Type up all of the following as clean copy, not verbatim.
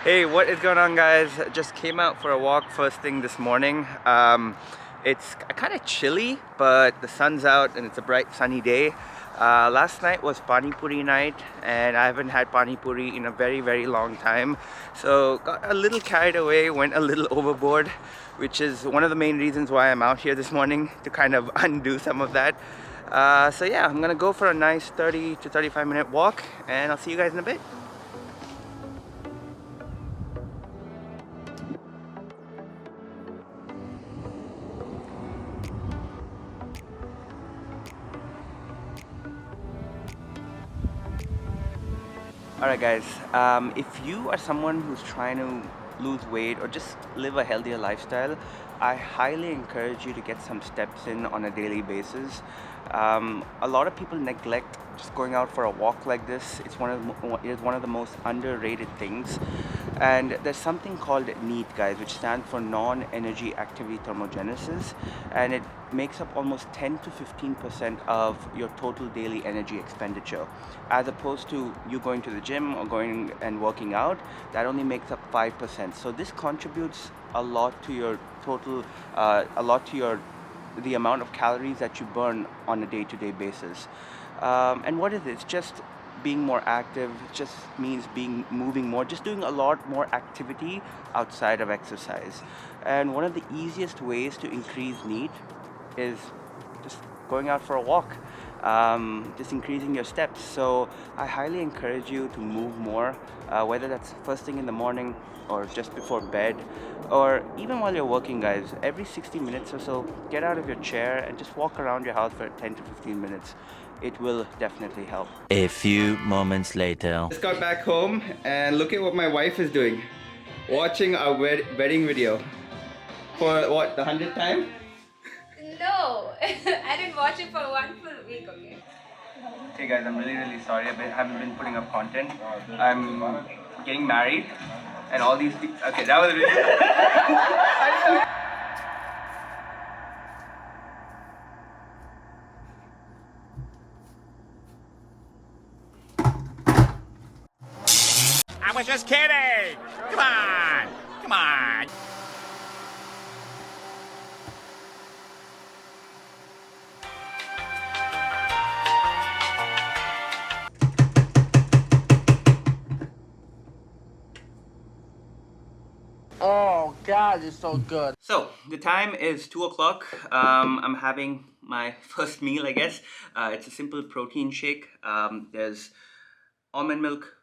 Hey, what is going on, guys? Just came out for a walk first thing this morning. It's kind of chilly, but the sun's out and it's a bright sunny day. Last night was Pani Puri night and I haven't had Pani Puri in a very long time. So got a little carried away, went a little overboard, which is one of the main reasons why I'm out here this morning, to kind of undo some of that. So yeah, I'm gonna go for a nice 30 to 35 minute walk and I'll see you guys in a bit. Alright guys, if you are someone who's trying to lose weight or just live a healthier lifestyle, I highly encourage you to get some steps in on a daily basis. A lot of people neglect just going out for a walk like this. It is one of the most underrated things. And there's something called NEAT, guys, which stands for non-energy activity thermogenesis, and it makes up almost 10 to 15% of your total daily energy expenditure, as opposed to you going to the gym or going and working out. That only makes up 5%. So this contributes a lot to your total, the amount of calories that you burn on a day-to-day basis. And what is it? It's just being more active. It just means moving more, just doing a lot more activity outside of exercise. And one of the easiest ways to increase NEAT is just going out for a walk, just increasing your steps. So I highly encourage you to move more, whether that's first thing in the morning or just before bed, or even while you're working, guys. Every 60 minutes or so, get out of your chair and just walk around your house for 10 to 15 minutes. It will definitely help. A few moments later. Just got back home and look at what my wife is doing. Watching our wedding video. For what, the 100th time? No, I didn't watch it for one full week, okay? Hey guys, I'm really sorry. I haven't been putting up content. I'm getting married and all these people. Okay, that was really. I was just kidding! Come on! Come on! Oh God, it's so good. So the time is 2 o'clock. I'm having my first meal, I guess. It's a simple protein shake. There's almond milk,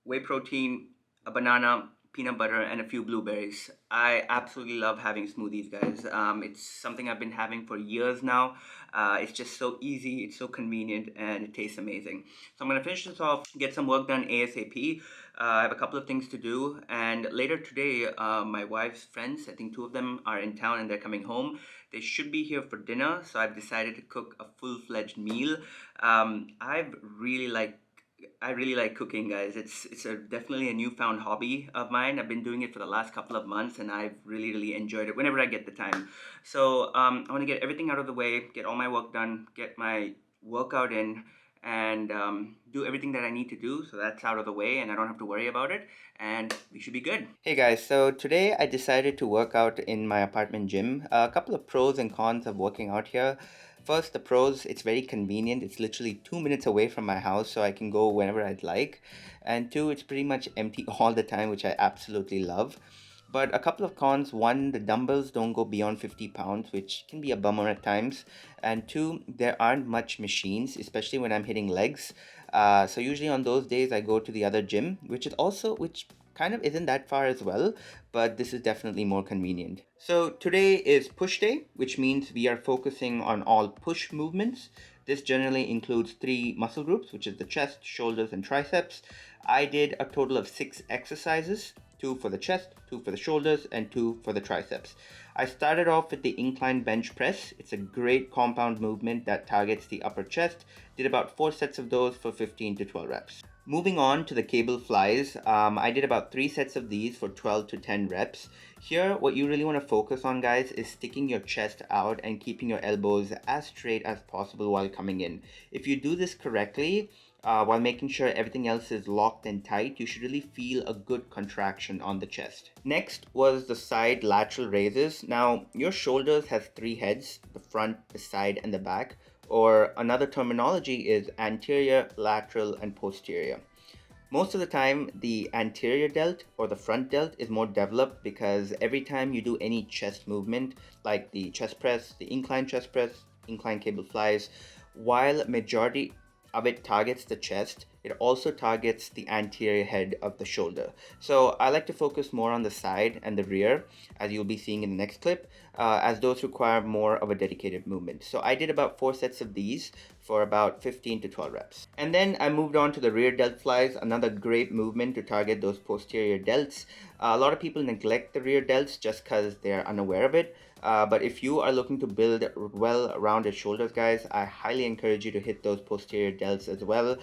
whey protein, a banana, peanut butter, and a few blueberries. I absolutely love having smoothies, guys. It's something I've been having for years now. It's just so easy, it's so convenient, and it tastes amazing. So I'm gonna finish this off, get some work done ASAP. I have a couple of things to do, and later today, my wife's friends, I think 2 of them are in town and they're coming home. They should be here for dinner, so I've decided to cook a full-fledged meal. I really like cooking, guys. It's definitely a newfound hobby of mine. I've been doing it for the last couple of months and I've really enjoyed it whenever I get the time. So I want to get everything out of the way, get all my work done, get my workout in, and do everything that I need to do, so that's out of the way and I don't have to worry about it, and we should be good. Hey guys, so today I decided to work out in my apartment gym. A couple of pros and cons of working out here. First, the pros: it's very convenient. It's literally 2 minutes away from my house, so I can go whenever I'd like. And two, it's pretty much empty all the time, which I absolutely love. But a couple of cons: one, the dumbbells don't go beyond 50 pounds, which can be a bummer at times. And two, there aren't much machines, especially when I'm hitting legs. So usually on those days I go to the other gym, which kind of isn't that far as well, but this is definitely more convenient. So today is push day, which means we are focusing on all push movements. This generally includes 3 muscle groups, which is the chest, shoulders, and triceps. I did a total of 6 exercises, 2 for the chest, 2 for the shoulders, and 2 for the triceps. I started off with the incline bench press. It's a great compound movement that targets the upper chest. Did about 4 sets of those for 15 to 12 reps. Moving on to the cable flies, I did about 3 sets of these for 12 to 10 reps. Here, what you really want to focus on, guys, is sticking your chest out and keeping your elbows as straight as possible while coming in. If you do this correctly, while making sure everything else is locked and tight, you should really feel a good contraction on the chest. Next was the side lateral raises. Now, your shoulders has 3 heads, the front, the side, and the back. Or another terminology is anterior, lateral, and posterior. Most of the time, the anterior delt or the front delt is more developed because every time you do any chest movement, like the chest press, the incline chest press, incline cable flies, while majority of it targets the chest, it also targets the anterior head of the shoulder. So I like to focus more on the side and the rear, as you'll be seeing in the next clip, as those require more of a dedicated movement. So I did about 4 sets of these for about 15 to 12 reps. And then I moved on to the rear delt flies, another great movement to target those posterior delts. A lot of people neglect the rear delts just because they're unaware of it. But if you are looking to build well-rounded shoulders, guys, I highly encourage you to hit those posterior delts as well.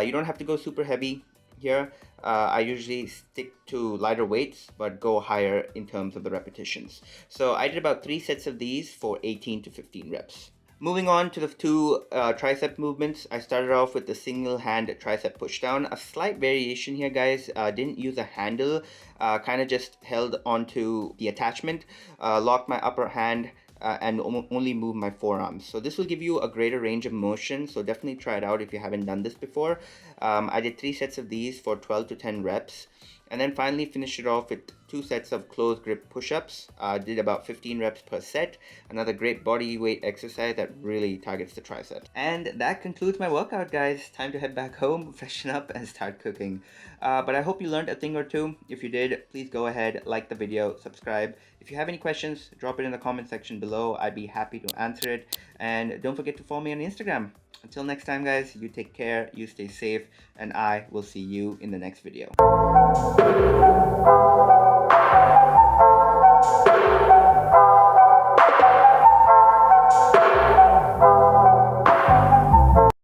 You don't have to go super heavy here. I usually stick to lighter weights, but go higher in terms of the repetitions. So I did about 3 sets of these for 18 to 15 reps. Moving on to the 2 tricep movements, I started off with the single hand tricep pushdown. A slight variation here, guys. Didn't use a handle, kind of just held onto the attachment, locked my upper hand, and only move my forearms. So this will give you a greater range of motion, so definitely try it out if you haven't done this before. I did 3 sets of these for 12 to 10 reps. And then finally finished it off with 2 sets of closed grip push-ups. Did about 15 reps per set. Another great body weight exercise that really targets the triceps. And that concludes my workout, guys. Time to head back home, freshen up, and start cooking. But I hope you learned a thing or two. If you did, please go ahead, like the video, subscribe. If you have any questions, drop it in the comment section below. I'd be happy to answer it. And don't forget to follow me on Instagram. Until next time, guys, you take care, you stay safe, and I will see you in the next video.